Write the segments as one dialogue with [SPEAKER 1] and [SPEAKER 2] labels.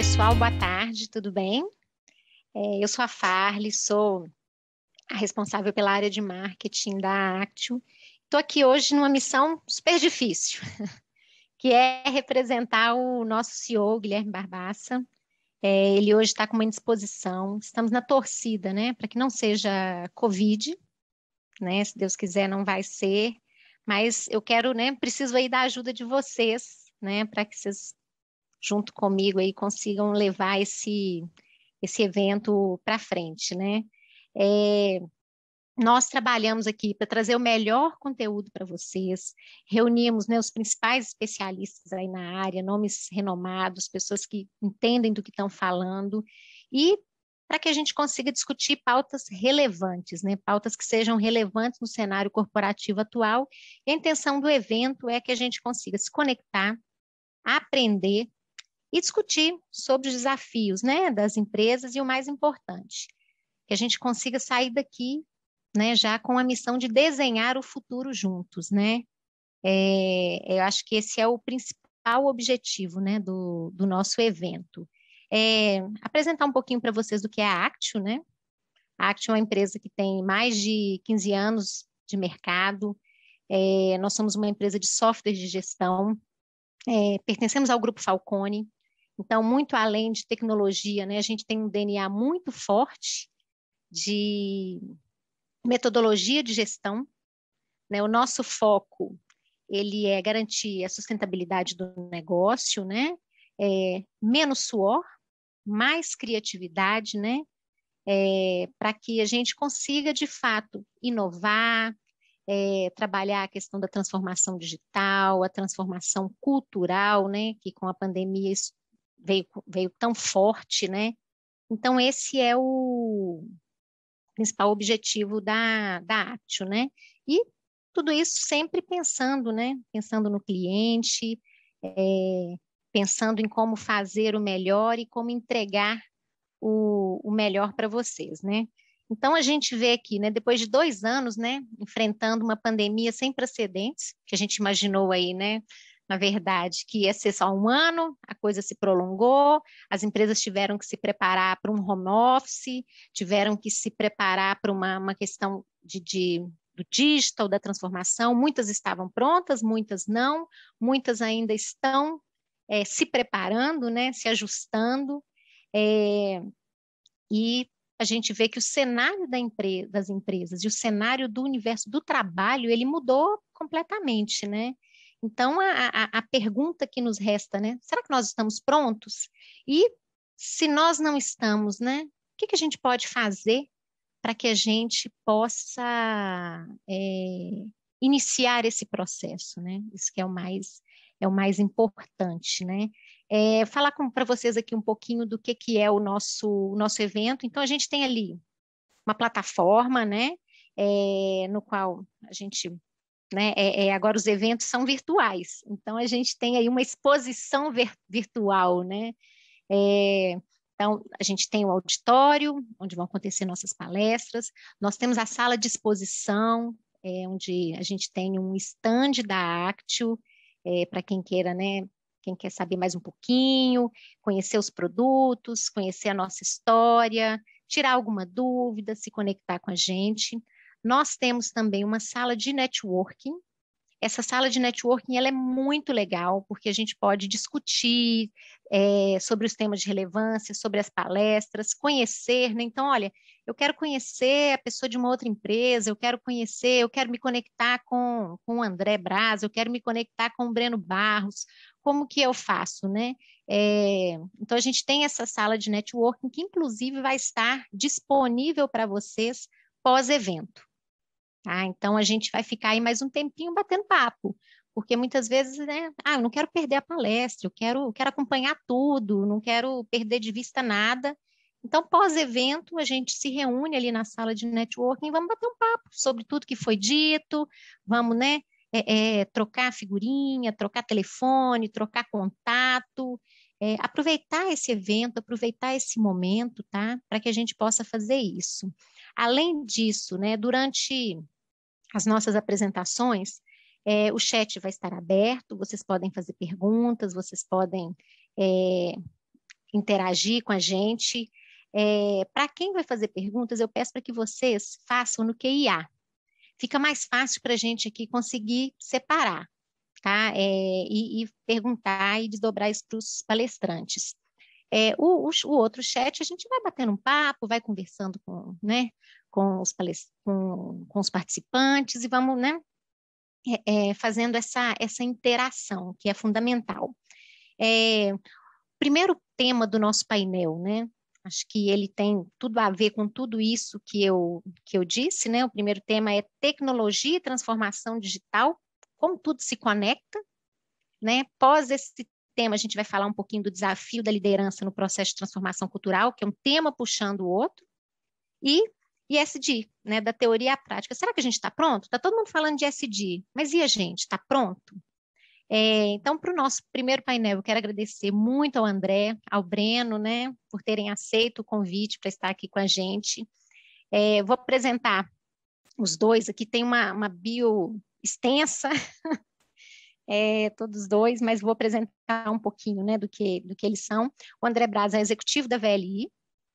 [SPEAKER 1] pessoal, boa tarde, tudo bem? Eu sou a Farley, sou a responsável pela área de marketing da Actio. Estou aqui hoje numa missão super difícil, que é representar o nosso CEO, Guilherme Barbaça. Ele hoje está com uma indisposição, estamos na torcida, né, para que não seja Covid, né, se Deus quiser não vai ser, mas eu quero, né, preciso aí da ajuda de vocês, né, para que vocês, junto comigo aí, consigam levar esse evento para frente, né? Nós trabalhamos aqui para trazer o melhor conteúdo para vocês, reunimos, né, os principais especialistas aí na área, nomes renomados, pessoas que entendem do que estão falando, e para que a gente consiga discutir pautas relevantes, né, pautas que sejam relevantes no cenário corporativo atual, e a intenção do evento é que a gente consiga se conectar, aprender e discutir sobre os desafios, né, das empresas e o mais importante, que a gente consiga sair daqui, né, já com a missão de desenhar o futuro juntos, né? Eu acho que esse é o principal objetivo, né, do nosso evento. Apresentar um pouquinho para vocês do que é a Actio, né? A Actio é uma empresa que tem mais de 15 anos de mercado. Nós somos uma empresa de software de gestão, pertencemos ao Grupo Falcone. Então, muito além de tecnologia, né, a gente tem um DNA muito forte de metodologia de gestão, né? O nosso foco, ele é garantir a sustentabilidade do negócio, né? Menos suor, mais criatividade, né? Para que a gente consiga, de fato, inovar, trabalhar a questão da transformação digital, a transformação cultural, né? Que com a pandemia isso veio tão forte, né? Então, esse é o principal objetivo da Actio, né? E tudo isso sempre pensando, né? Pensando no cliente, pensando em como fazer o melhor e como entregar o melhor para vocês, né? Então, a gente vê aqui, né, depois de 2 anos, né, enfrentando uma pandemia sem precedentes, que a gente imaginou aí, né, na verdade, que ia ser só um ano, a coisa se prolongou, as empresas tiveram que se preparar para um home office, tiveram que se preparar para uma questão do digital, da transformação, muitas estavam prontas, muitas não, muitas ainda estão se preparando, né, se ajustando, e a gente vê que o cenário das empresas e o cenário do universo do trabalho, ele mudou completamente, né? Então, a pergunta que nos resta, né? Será que nós estamos prontos? E se nós não estamos, né? O que a gente pode fazer para que a gente possa iniciar esse processo, né? Isso que é o mais importante, né? Falar para vocês aqui um pouquinho do que é o nosso evento. Então, a gente tem ali uma plataforma, né? No qual a gente, né? Agora os eventos são virtuais. Então, a gente tem aí uma exposição virtual, né? Então, a gente tem o auditório, onde vão acontecer nossas palestras. Nós temos a sala de exposição, onde a gente tem um stand da Actio, para quem queira, né? Quem quer saber mais um pouquinho, conhecer os produtos, conhecer a nossa história, tirar alguma dúvida, se conectar com a gente. Nós temos também uma sala de networking. Essa sala de networking ela é muito legal, porque a gente pode discutir sobre os temas de relevância, sobre as palestras, conhecer, né? Então, olha, eu quero conhecer a pessoa de uma outra empresa, eu quero me conectar com o André Braz, eu quero me conectar com o Breno Barros, como que eu faço, né? Então, a gente tem essa sala de networking que, inclusive, vai estar disponível para vocês pós-evento. Tá? Então, a gente vai ficar aí mais um tempinho batendo papo, porque muitas vezes, né, eu não quero perder a palestra, eu quero acompanhar tudo, não quero perder de vista nada. Então, pós-evento, a gente se reúne ali na sala de networking e vamos bater um papo sobre tudo que foi dito, vamos, né, trocar figurinha, trocar telefone, trocar contato, aproveitar esse evento, aproveitar esse momento, tá? Para que a gente possa fazer isso. Além disso, né, durante as nossas apresentações, o chat vai estar aberto, vocês podem fazer perguntas, vocês podem interagir com a gente. Para quem vai fazer perguntas, eu peço para que vocês façam no QIA. Fica mais fácil para a gente aqui conseguir separar, tá? E perguntar e desdobrar isso para os palestrantes. O outro chat, a gente vai batendo um papo, vai conversando com, né, com os participantes e vamos, né, fazendo essa interação, que é fundamental. O primeiro tema do nosso painel, né, acho que ele tem tudo a ver com tudo isso que eu disse, né? O primeiro tema é tecnologia e transformação digital, como tudo se conecta, né? Pós esse tema, a gente vai falar um pouquinho do desafio da liderança no processo de transformação cultural, que é um tema puxando o outro, e ESG, né? Da teoria à prática. Será que a gente está pronto? Está todo mundo falando de ESG, mas e a gente? Está pronto? Então, para o nosso primeiro painel, eu quero agradecer muito ao André, ao Breno, né, por terem aceito o convite para estar aqui com a gente. Vou apresentar os dois aqui, tem uma bio extensa, todos dois, mas vou apresentar um pouquinho, né, do que eles são. O André Braz é executivo da VLI,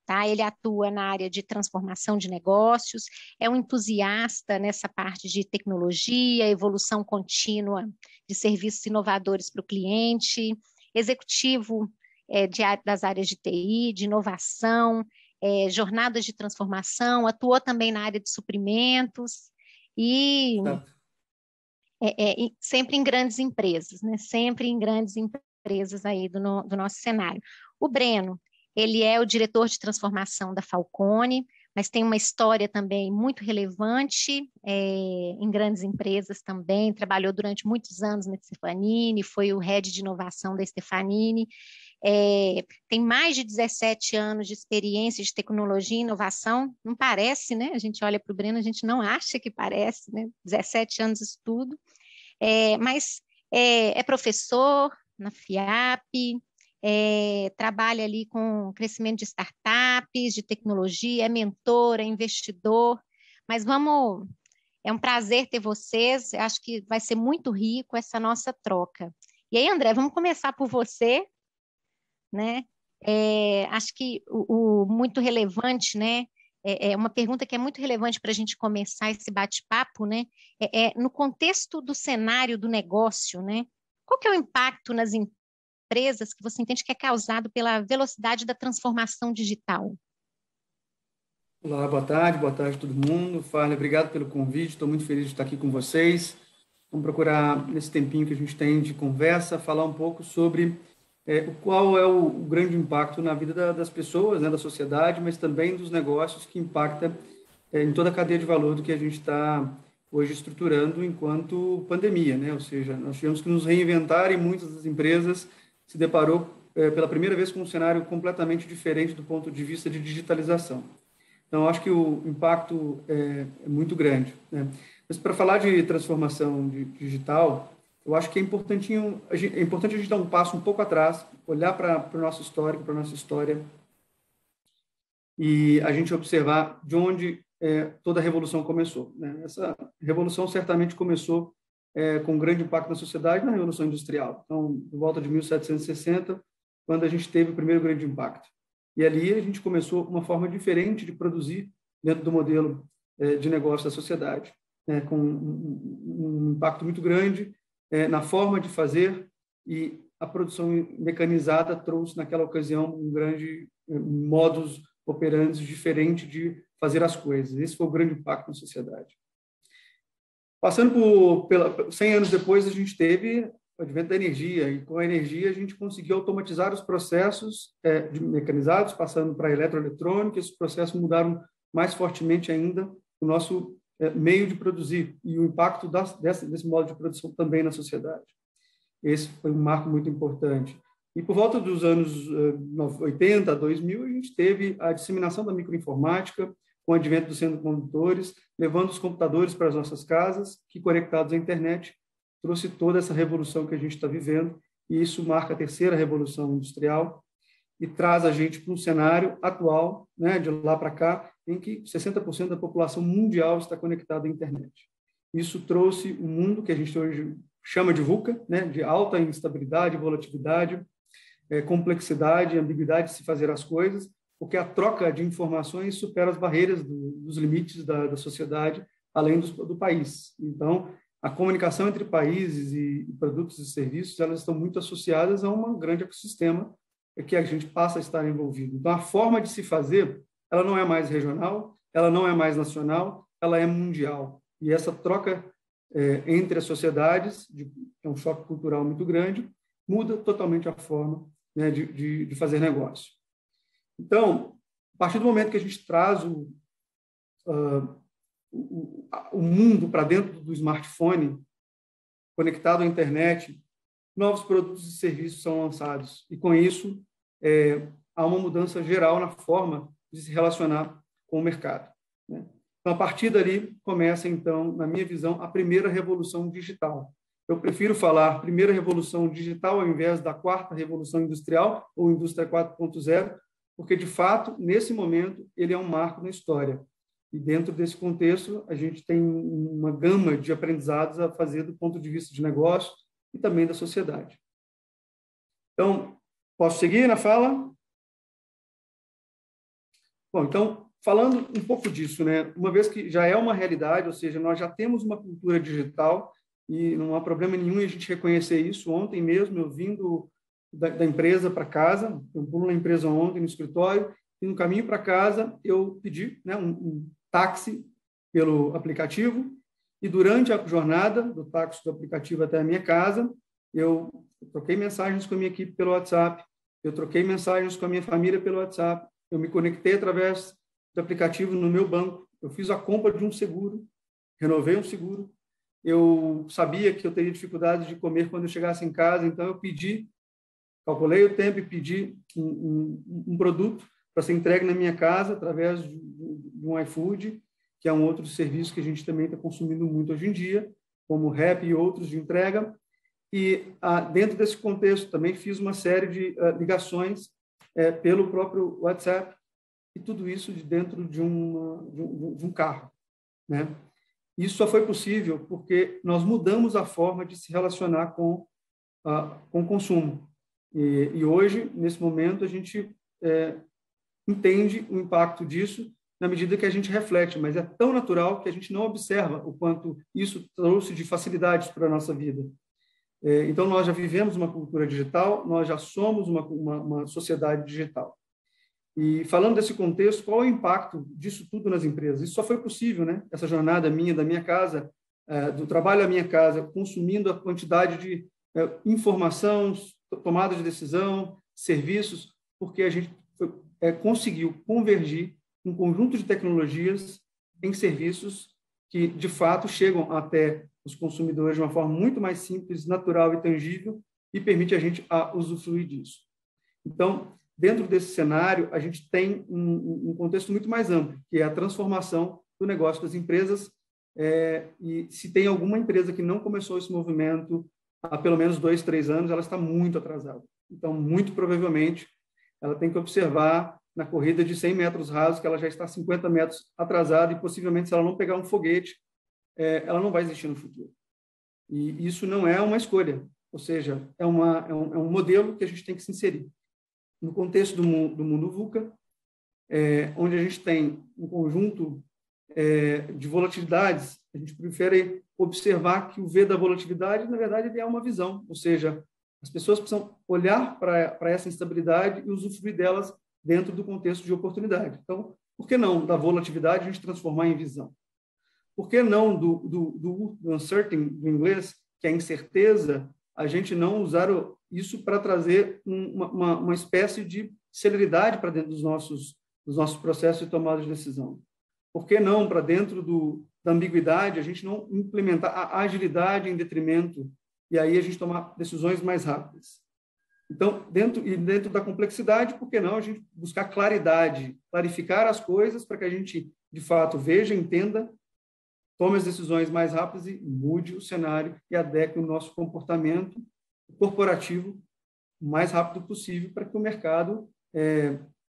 [SPEAKER 1] tá? Ele atua na área de transformação de negócios, é um entusiasta nessa parte de tecnologia, evolução contínua de serviços inovadores para o cliente, executivo das áreas de TI, de inovação, jornadas de transformação, atuou também na área de suprimentos e sempre em grandes empresas, né? Sempre em grandes empresas aí do nosso cenário. O Breno, ele é o diretor de transformação da Falcone, mas tem uma história também muito relevante em grandes empresas também, trabalhou durante muitos anos na Stefanini, foi o head de inovação da Stefanini, tem mais de 17 anos de experiência de tecnologia e inovação, não parece, né? A gente olha para o Breno, a gente não acha que parece, né? 17 anos de estudo, mas é professor na FIAP, trabalha ali com crescimento de startups, de tecnologia, é mentor, é investidor, mas é um prazer ter vocês, acho que vai ser muito rico essa nossa troca. E aí, André, vamos começar por você, né? Acho que o muito relevante, né? Uma pergunta que é muito relevante para a gente começar esse bate-papo, né? No contexto do cenário do negócio, né? Qual que é o impacto nas empresas que você entende que é causado pela velocidade da transformação digital?
[SPEAKER 2] Olá, boa tarde a todo mundo. Farley, obrigado pelo convite, estou muito feliz de estar aqui com vocês. Vamos procurar, nesse tempinho que a gente tem de conversa, falar um pouco sobre qual é o grande impacto na vida das pessoas, né, da sociedade, mas também dos negócios que impacta em toda a cadeia de valor do que a gente está hoje estruturando enquanto pandemia, né? Ou seja, nós tivemos que nos reinventar e muitas das empresas se deparou pela primeira vez com um cenário completamente diferente do ponto de vista de digitalização. Então, acho que o impacto é muito grande, né? Mas para falar de transformação digital, eu acho que é importante a gente dar um passo um pouco atrás, olhar para o nosso histórico, para a nossa história, e a gente observar de onde toda a revolução começou, né? Essa revolução certamente começou com um grande impacto na sociedade na Revolução Industrial. Então, por volta de 1760, quando a gente teve o primeiro grande impacto. E ali a gente começou uma forma diferente de produzir dentro do modelo de negócio da sociedade, né? Com um impacto muito grande na forma de fazer, e a produção mecanizada trouxe, naquela ocasião, um grande modus operandi diferente de fazer as coisas. Esse foi o grande impacto na sociedade. Passando 100 anos depois, a gente teve o advento da energia, e com a energia a gente conseguiu automatizar os processos mecanizados, passando para a eletroeletrônica. Esses processos mudaram mais fortemente ainda o nosso meio de produzir e o impacto desse modo de produção também na sociedade. Esse foi um marco muito importante. E por volta dos anos 80, 2000, a gente teve a disseminação da microinformática, com o advento dos semicondutores, levando os computadores para as nossas casas, que, conectados à internet, trouxe toda essa revolução que a gente está vivendo, e isso marca a terceira revolução industrial e traz a gente para um cenário atual, né, de lá para cá, em que 60% da população mundial está conectada à internet. Isso trouxe um mundo que a gente hoje chama de VUCA, né, de alta instabilidade, volatilidade, complexidade, ambiguidade de se fazer as coisas, porque a troca de informações supera as barreiras dos limites da sociedade, além do país. Então, a comunicação entre países e produtos e serviços, elas estão muito associadas a um grande ecossistema que a gente passa a estar envolvido. Então, a forma de se fazer, ela não é mais regional, ela não é mais nacional, ela é mundial. E essa troca entre as sociedades, é um choque cultural muito grande, muda totalmente a forma, né, de fazer negócio. Então, a partir do momento que a gente traz o mundo para dentro do smartphone, conectado à internet, novos produtos e serviços são lançados. E, com isso, há uma mudança geral na forma de se relacionar com o mercado, né? Então, a partir dali, começa, então, na minha visão, a primeira revolução digital. Eu prefiro falar primeira revolução digital ao invés da quarta revolução industrial ou indústria 4.0, porque, de fato, nesse momento, ele é um marco na história. E, dentro desse contexto, a gente tem uma gama de aprendizados a fazer do ponto de vista de negócio e também da sociedade. Então, posso seguir na fala? Bom, então, falando um pouco disso, né? Uma vez que já é uma realidade, ou seja, nós já temos uma cultura digital e não há problema nenhum em a gente reconhecer isso. Ontem mesmo, eu vindo da empresa para casa, eu pulo na empresa ontem, no escritório, e no caminho para casa eu pedi, né, um táxi pelo aplicativo, e durante a jornada do táxi do aplicativo até a minha casa, eu troquei mensagens com a minha equipe pelo WhatsApp, eu troquei mensagens com a minha família pelo WhatsApp, eu me conectei através do aplicativo no meu banco, eu fiz a compra de um seguro, renovei um seguro, eu sabia que eu teria dificuldade de comer quando eu chegasse em casa, então eu calculei o tempo e pedi um produto para ser entregue na minha casa através de um iFood, que é um outro serviço que a gente também está consumindo muito hoje em dia, como o Rappi e outros de entrega. E, dentro desse contexto, também fiz uma série de ligações pelo próprio WhatsApp, e tudo isso dentro de um carro, né? Isso só foi possível porque nós mudamos a forma de se relacionar com o consumo. E hoje, nesse momento, a gente entende o impacto disso na medida que a gente reflete, mas é tão natural que a gente não observa o quanto isso trouxe de facilidades para a nossa vida. Então, nós já vivemos uma cultura digital, nós já somos uma sociedade digital. E, falando desse contexto, qual é o impacto disso tudo nas empresas? Isso só foi possível, né? Essa jornada minha, da minha casa, do trabalho à minha casa, consumindo a quantidade de informação, tomada de decisão, serviços, porque a gente conseguiu convergir um conjunto de tecnologias em serviços que, de fato, chegam até os consumidores de uma forma muito mais simples, natural e tangível, e permite a gente usufruir disso. Então, dentro desse cenário, a gente tem um contexto muito mais amplo, que é a transformação do negócio das empresas, e se tem alguma empresa que não começou esse movimento há pelo menos 2, 3 anos, ela está muito atrasada. Então, muito provavelmente, ela tem que observar na corrida de 100 metros rasos que ela já está 50 metros atrasada e, possivelmente, se ela não pegar um foguete, ela não vai existir no futuro. E isso não é uma escolha, ou seja, é um modelo que a gente tem que se inserir. No contexto do mundo VUCA, onde a gente tem um conjunto de volatilidades, a gente prefere observar que o V da volatilidade, na verdade, ele é uma visão, ou seja, as pessoas precisam olhar para essa instabilidade e usufruir delas dentro do contexto de oportunidade. Então, por que não da volatilidade a gente transformar em visão? Por que não do uncertain, do inglês, que é a incerteza, a gente não usar isso para trazer uma espécie de celeridade para dentro dos nossos processos de tomada de decisão? Por que não, para dentro da ambiguidade, a gente não implementar a agilidade em detrimento e aí a gente tomar decisões mais rápidas? Então, dentro da complexidade, por que não a gente buscar claridade, clarificar as coisas para que a gente, de fato, veja, entenda, tome as decisões mais rápidas e mude o cenário e adeque o nosso comportamento corporativo o mais rápido possível para que o mercado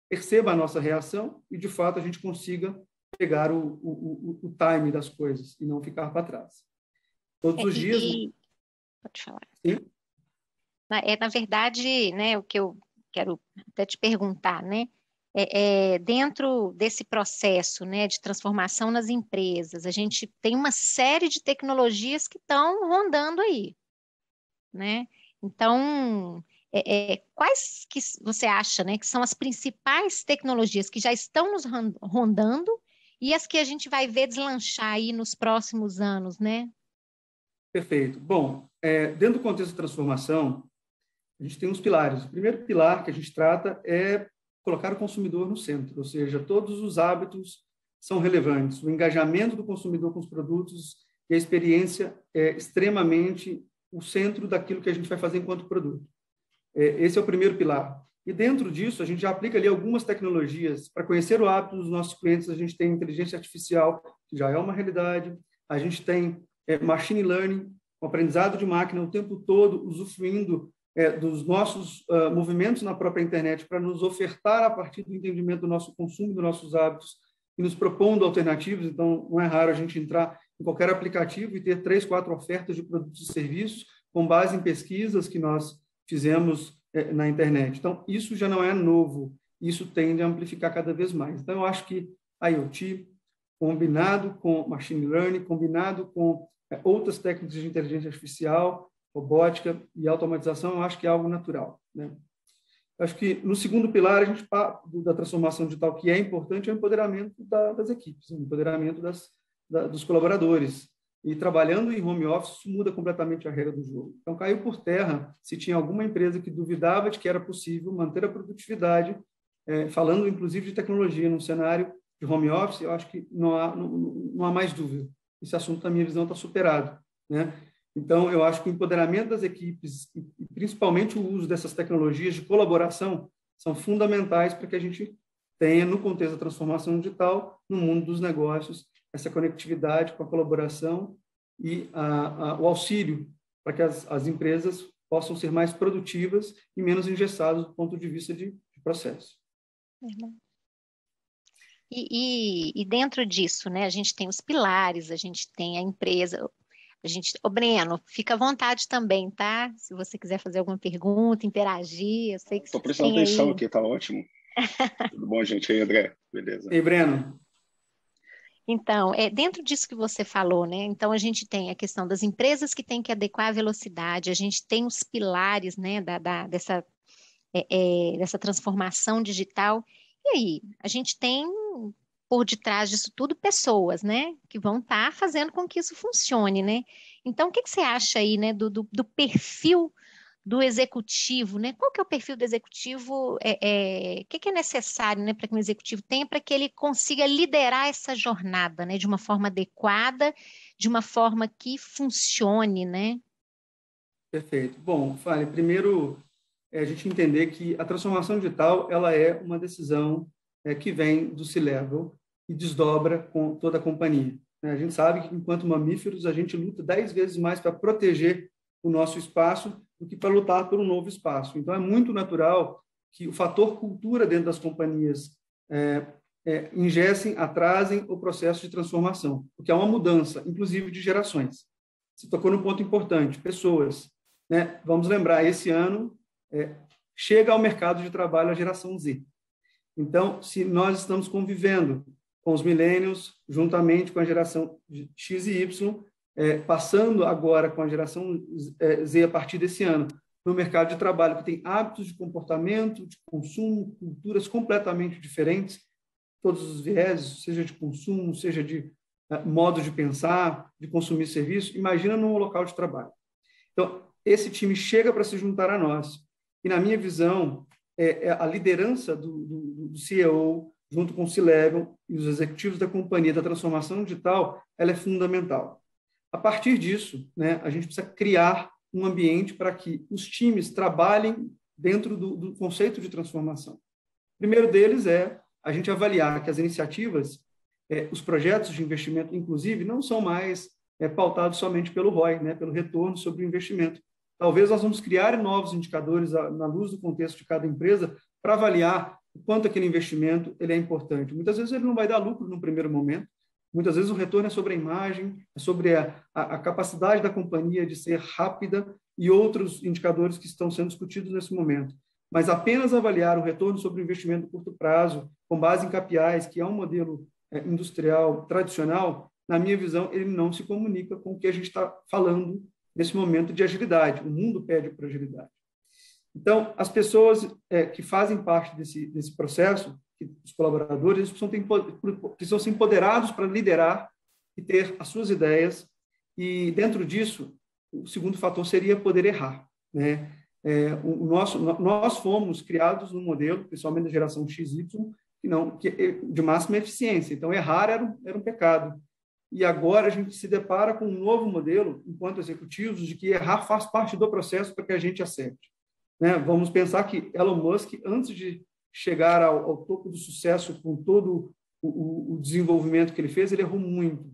[SPEAKER 2] perceba a nossa reação e, de fato, a gente consiga pegar o time das coisas e não ficar para trás. Todos os dias...
[SPEAKER 1] Pode falar.
[SPEAKER 2] Sim?
[SPEAKER 1] Na verdade, né, o que eu quero até te perguntar, né? Dentro desse processo, né, de transformação nas empresas, a gente tem uma série de tecnologias que estão rondando aí, né? Então, quais que você acha, né, que são as principais tecnologias que já estão nos rondando e as que a gente vai ver deslanchar aí nos próximos anos, né?
[SPEAKER 2] Perfeito. Bom, dentro do contexto de transformação, a gente tem uns pilares. O primeiro pilar que a gente trata é colocar o consumidor no centro, ou seja, todos os hábitos são relevantes. O engajamento do consumidor com os produtos e a experiência é extremamente o centro daquilo que a gente vai fazer enquanto produto. Esse é o primeiro pilar. E dentro disso, a gente já aplica ali algumas tecnologias. Para conhecer o hábito dos nossos clientes, a gente tem inteligência artificial, que já é uma realidade. A gente tem machine learning, o aprendizado de máquina o tempo todo, usufruindo dos nossos movimentos na própria internet para nos ofertar a partir do entendimento do nosso consumo, dos nossos hábitos e nos propondo alternativas. Então, não é raro a gente entrar em qualquer aplicativo e ter 3, 4 ofertas de produtos e serviços com base em pesquisas que nós fizemos na internet. Então, isso já não é novo, isso tende a amplificar cada vez mais. Então, eu acho que a IoT, combinado com machine learning, combinado com outras técnicas de inteligência artificial, robótica e automatização, eu acho que é algo natural, né? Eu acho que no segundo pilar, a gente da transformação digital, que é importante, é o empoderamento das equipes, o empoderamento dos colaboradores. E trabalhando em home office, isso muda completamente a regra do jogo. Então, caiu por terra se tinha alguma empresa que duvidava de que era possível manter a produtividade, falando inclusive de tecnologia num cenário de home office, eu acho que não há mais dúvida. Esse assunto, na minha visão, está superado, né? Então, eu acho que o empoderamento das equipes e principalmente o uso dessas tecnologias de colaboração são fundamentais para que a gente tenha, no contexto da transformação digital, no mundo dos negócios, essa conectividade com a colaboração e o auxílio para que as empresas possam ser mais produtivas e menos engessadas do ponto de vista de processo.
[SPEAKER 1] E dentro disso, né, a gente tem os pilares, a gente tem a empresa. Ô Breno, fica à vontade também, tá? Se você quiser fazer alguma pergunta, interagir, eu sei que
[SPEAKER 3] Estou
[SPEAKER 1] você
[SPEAKER 3] prestando
[SPEAKER 1] tem
[SPEAKER 3] atenção
[SPEAKER 1] aí.
[SPEAKER 3] aqui, tá ótimo. Tudo bom, gente? Aí, André? Beleza.
[SPEAKER 2] Ei, Breno.
[SPEAKER 1] Então, dentro disso que você falou, né? Então, a gente tem a questão das empresas que têm que adequar a velocidade, a gente tem os pilares, né, dessa transformação digital. E aí, a gente tem por detrás disso tudo pessoas, né, que vão estar fazendo com que isso funcione, né? Então, o que você acha aí, né, do perfil do executivo, né? Qual que é o perfil do executivo? O que é necessário, né, para que um executivo tenha para que ele consiga liderar essa jornada, né, de uma forma adequada, de uma forma que funcione, né?
[SPEAKER 2] Perfeito. Bom, Fale, primeiro a gente entender que a transformação digital ela é uma decisão que vem do C-level e desdobra com toda a companhia. A gente sabe que, enquanto mamíferos, a gente luta 10 vezes mais para proteger o nosso espaço do que para lutar por um novo espaço. Então, é muito natural que o fator cultura dentro das companhias ingessem, atrasem o processo de transformação, porque é uma mudança, inclusive de gerações. Você tocou num ponto importante, pessoas, né? Vamos lembrar, esse ano chega ao mercado de trabalho a geração Z. Então, se nós estamos convivendo com os millennials, juntamente com a geração X e Y, passando agora com a geração Z a partir desse ano, no mercado de trabalho, que tem hábitos de comportamento, de consumo, culturas completamente diferentes, todos os vieses, seja de consumo, seja de modo de pensar, de consumir serviço, imagina num local de trabalho. Então, esse time chega para se juntar a nós. E, na minha visão, a liderança do CEO, junto com o C-Level e os executivos da companhia da transformação digital, ela é fundamental. A partir disso, né, a gente precisa criar um ambiente para que os times trabalhem dentro do conceito de transformação. O primeiro deles é a gente avaliar que as iniciativas, os projetos de investimento, inclusive, não são mais pautados somente pelo ROI, né, pelo retorno sobre o investimento. Talvez nós vamos criar novos indicadores na luz do contexto de cada empresa para avaliar o quanto aquele investimento ele é importante. Muitas vezes ele não vai dar lucro no primeiro momento, muitas vezes o retorno é sobre a imagem, é sobre a capacidade da companhia de ser rápida e outros indicadores que estão sendo discutidos nesse momento. mas apenas avaliar o retorno sobre o investimento de curto prazo, com base em KPIs, que é um modelo industrial tradicional, na minha visão, ele não se comunica com o que a gente está falando nesse momento de agilidade. O mundo pede por agilidade. Então, as pessoas que fazem parte desse processo, os colaboradores, precisam ser empoderados para liderar e ter as suas ideias. E, dentro disso, o segundo fator seria poder errar, né? Nós fomos criados num modelo, principalmente da geração XY, de máxima eficiência. Então, errar era um pecado. E agora a gente se depara com um novo modelo, enquanto executivos, de que errar faz parte do processo para que a gente acerte. Né? Vamos pensar que Elon Musk, antes de chegar ao topo do sucesso com todo o desenvolvimento que ele fez, ele errou muito.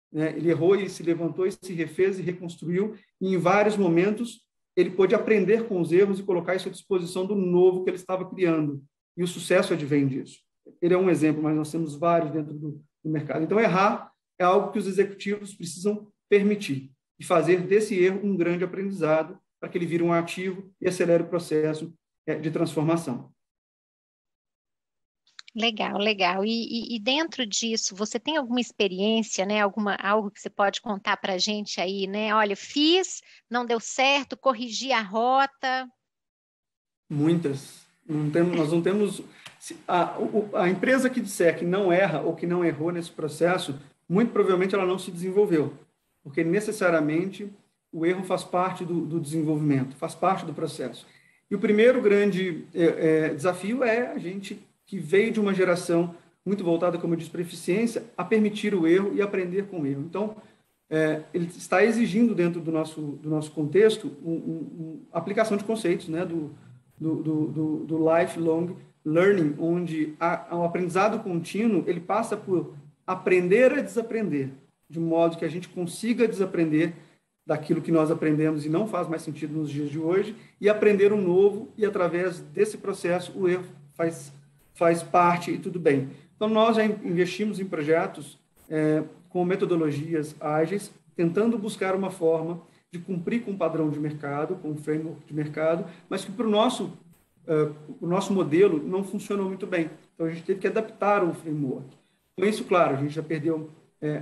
[SPEAKER 2] Né? Ele errou e se levantou e se refez e reconstruiu, e em vários momentos ele pôde aprender com os erros e colocar isso à disposição do novo que ele estava criando. E o sucesso advém disso. Ele é um exemplo, mas nós temos vários dentro do mercado. Então, errar é algo que os executivos precisam permitir e fazer desse erro um grande aprendizado para que ele vire um ativo e acelere o processo de transformação.
[SPEAKER 1] Legal, legal. E dentro disso, você tem alguma experiência, né? Algo que você pode contar para a gente aí, né? Olha, fiz, não deu certo, corrigi a rota.
[SPEAKER 2] Muitas. Nós não temos... A empresa que disser que não erra ou que não errou nesse processo, muito provavelmente ela não se desenvolveu, porque necessariamente o erro faz parte do desenvolvimento, faz parte do processo. E o primeiro grande desafio é a gente que veio de uma geração muito voltada, como eu disse, para a eficiência, a permitir o erro e aprender com o erro. Então, ele está exigindo dentro do nosso contexto uma aplicação de conceitos, né, do lifelong learning, onde o aprendizado contínuo ele passa por aprender a desaprender, de modo que a gente consiga desaprender daquilo que nós aprendemos e não faz mais sentido nos dias de hoje, e aprender um novo, e através desse processo o erro faz parte e tudo bem. Então, nós já investimos em projetos com metodologias ágeis, tentando buscar uma forma de cumprir com um padrão de mercado, com um framework de mercado, mas que para o nosso modelo não funcionou muito bem. Então, a gente teve que adaptar o framework. Com isso, claro, a gente já perdeu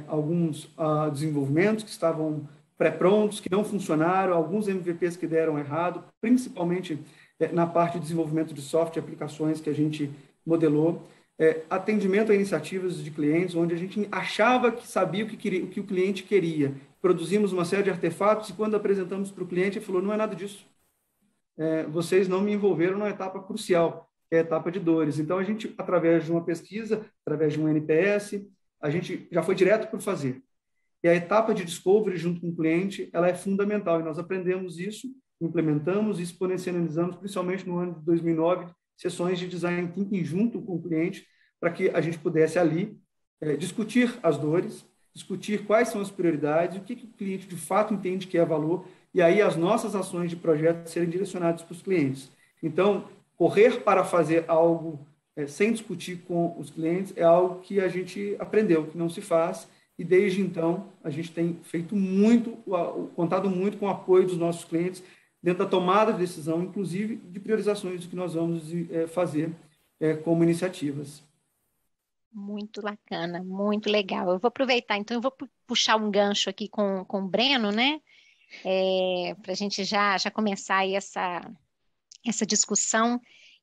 [SPEAKER 2] alguns desenvolvimentos que estavam pré-prontos, que não funcionaram, alguns MVPs que deram errado, principalmente na parte de desenvolvimento de software e aplicações que a gente modelou, atendimento a iniciativas de clientes, onde a gente achava que sabia o que o cliente queria. Produzimos uma série de artefatos e quando apresentamos para o cliente, ele falou, não é nada disso. Vocês não me envolveram numa etapa crucial, que é a etapa de dores. Então, a gente, através de uma pesquisa, através de um NPS, a gente já foi direto para o fazer. E a etapa de discovery junto com o cliente, ela é fundamental. E nós aprendemos isso, implementamos e exponencializamos, principalmente no ano de 2009, sessões de design thinking junto com o cliente, para que a gente pudesse ali discutir as dores, discutir quais são as prioridades, o que o cliente de fato entende que é valor, e aí as nossas ações de projeto serem direcionadas para os clientes. Então, correr para fazer algo sem discutir com os clientes é algo que a gente aprendeu, que não se faz, e desde então a gente tem feito contado muito com o apoio dos nossos clientes dentro da tomada de decisão, inclusive de priorizações do que nós vamos fazer como iniciativas.
[SPEAKER 1] Muito bacana, muito legal. Eu vou aproveitar, então eu vou puxar um gancho aqui com o Breno, né? Para a gente já começar aí essa discussão.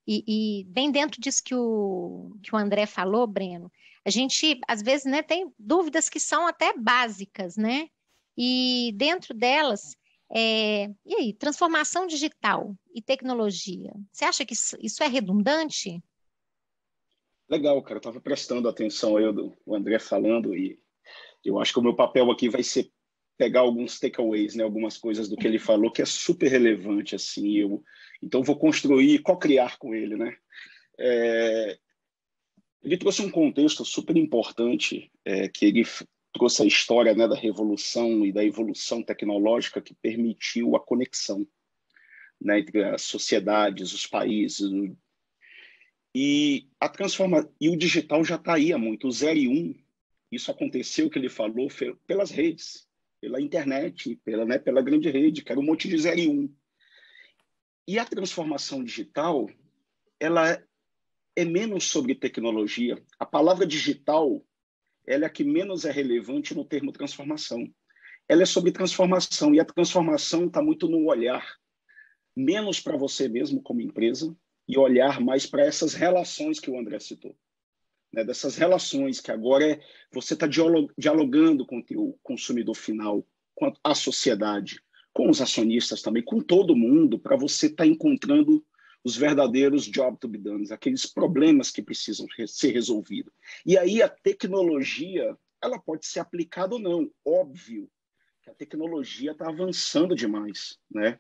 [SPEAKER 1] E bem dentro disso que o André falou, Breno, a gente, às vezes, né, tem dúvidas que são até básicas, né? E dentro delas, e aí, transformação digital e tecnologia, você acha que isso é redundante?
[SPEAKER 3] Legal, cara, eu estava prestando atenção aí o André falando e eu acho que o meu papel aqui vai ser pegar alguns takeaways, né, algumas coisas do que ele falou que é super relevante, assim, então vou construir e co-criar com ele, né? Ele trouxe um contexto super importante, que ele trouxe a história, né, da revolução e da evolução tecnológica que permitiu a conexão, né, entre as sociedades, os países, e o digital já está aí há muito, o 0 e 1, isso aconteceu, que ele falou, pelas redes, pela internet, pela grande rede, que era um monte de 0 e 1. E a transformação digital, ela é menos sobre tecnologia. A palavra digital, ela é a que menos é relevante no termo transformação. Ela é sobre transformação, e a transformação está muito no olhar, menos para você mesmo como empresa, e olhar mais para essas relações que o André citou. Né? Dessas relações que agora você está dialogando com o teu consumidor final, com a sociedade, com os acionistas também, com todo mundo, para você estar encontrando os verdadeiros job to be done, aqueles problemas que precisam ser resolvidos. E aí a tecnologia, ela pode ser aplicada ou não. Óbvio que a tecnologia está avançando demais, né?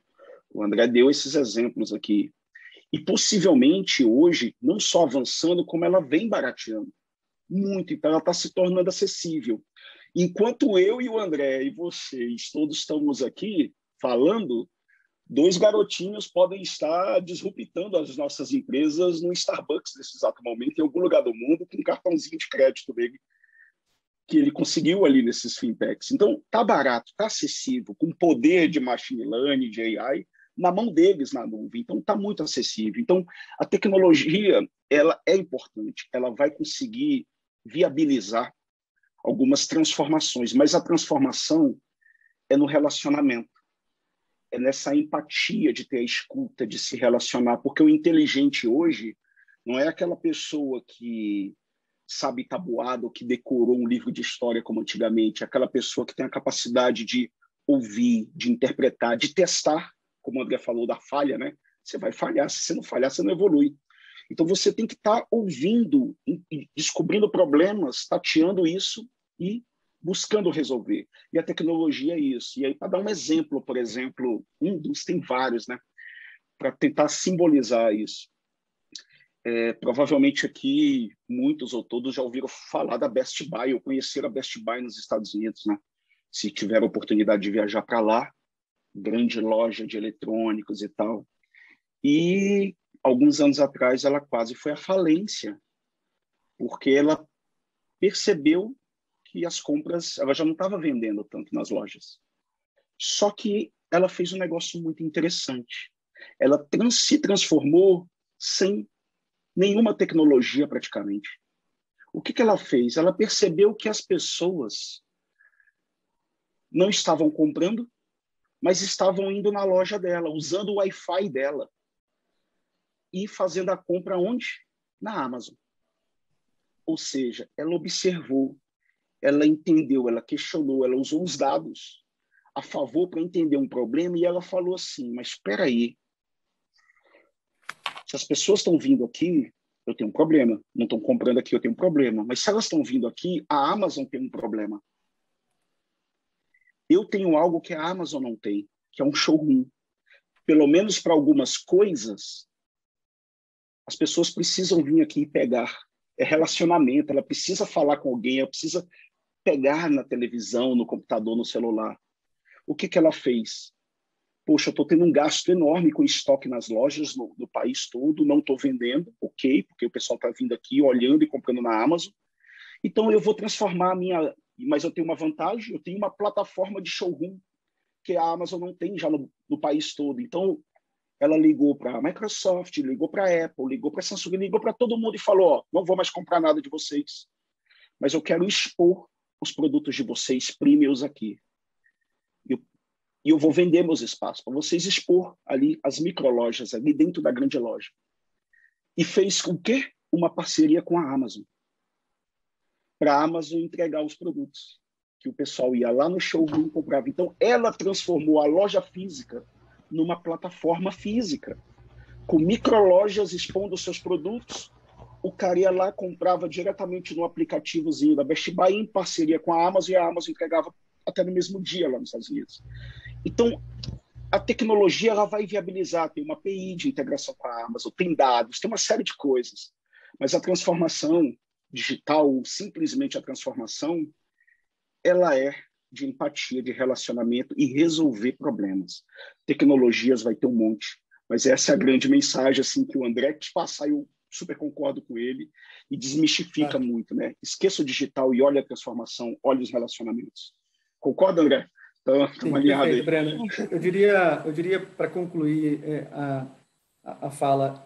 [SPEAKER 3] O André deu esses exemplos aqui. E possivelmente hoje, não só avançando, como ela vem barateando muito, então ela está se tornando acessível. Enquanto eu e o André e vocês todos estamos aqui falando, dois garotinhos podem estar disruptando as nossas empresas no Starbucks nesse exato momento, em algum lugar do mundo, com um cartãozinho de crédito dele, que ele conseguiu ali nesses fintechs. Então, está barato, está acessível, com poder de machine learning, de AI, na mão deles na nuvem. Então, está muito acessível. Então, a tecnologia, ela é importante, ela vai conseguir viabilizar algumas transformações, mas a transformação é no relacionamento, é nessa empatia de ter a escuta, de se relacionar, porque o inteligente hoje não é aquela pessoa que sabe tabuado, ou que decorou um livro de história como antigamente, é aquela pessoa que tem a capacidade de ouvir, de interpretar, de testar, como o André falou da falha, né? Você vai falhar, se você não falhar, você não evolui. Então você tem que estar ouvindo, descobrindo problemas, tateando isso e buscando resolver. E a tecnologia é isso. E aí, para dar um exemplo, por exemplo, tem vários, né? Para tentar simbolizar isso. Provavelmente aqui, muitos ou todos já ouviram falar da Best Buy, ou conheceram a Best Buy nos Estados Unidos, né? Se tiver a oportunidade de viajar para lá, grande loja de eletrônicos e tal. E alguns anos atrás ela quase foi à falência, porque ela percebeu que as compras, ela já não estava vendendo tanto nas lojas. Só que ela fez um negócio muito interessante. Ela se transformou sem nenhuma tecnologia praticamente. O que ela fez? Ela percebeu que as pessoas não estavam comprando, mas estavam indo na loja dela, usando o Wi-Fi dela e fazendo a compra onde? Na Amazon. Ou seja, ela observou, ela entendeu, ela questionou, ela usou os dados a favor para entender um problema e ela falou assim, mas espera aí, se as pessoas estão vindo aqui, eu tenho um problema. Não estão comprando aqui, eu tenho um problema. Mas se elas estão vindo aqui, a Amazon tem um problema. Eu tenho algo que a Amazon não tem, que é um showroom. Pelo menos para algumas coisas, as pessoas precisam vir aqui e pegar. É relacionamento, ela precisa falar com alguém, ela precisa pegar na televisão, no computador, no celular. O que ela fez? Poxa, eu estou tendo um gasto enorme com estoque nas lojas no país todo, não estou vendendo, ok, porque o pessoal está vindo aqui, olhando e comprando na Amazon. Então, eu vou transformar a minha... Mas eu tenho uma vantagem, eu tenho uma plataforma de showroom que a Amazon não tem já no país todo. Então, ela ligou para a Microsoft, ligou para a Apple, ligou para a Samsung, ligou para todo mundo e falou, ó, não vou mais comprar nada de vocês, mas eu quero expor os produtos de vocês premiums aqui. E eu vou vender meus espaços para vocês expor ali as microlojas ali dentro da grande loja. E fez o quê? Uma parceria com a Amazon. Para a Amazon entregar os produtos. Que o pessoal ia lá no showroom e comprava. Então, ela transformou a loja física numa plataforma física. Com microlojas expondo seus produtos. O cara ia lá, comprava diretamente no aplicativozinho da Best Buy em parceria com a Amazon e a Amazon entregava até no mesmo dia lá nos Estados Unidos. Então, a tecnologia ela vai viabilizar, tem uma API de integração com a Amazon, tem dados, tem uma série de coisas. Mas a transformação digital, simplesmente a transformação, ela é de empatia, de relacionamento e resolver problemas. Tecnologias vai ter um monte, mas essa é a grande mensagem assim, que o André quis passar, eu super concordo com ele, e desmistifica muito, né? Esqueça o digital e olha a transformação, olha os relacionamentos. Concorda, André? Então,
[SPEAKER 2] sim, perfeito, Breno. Eu diria para concluir, a fala,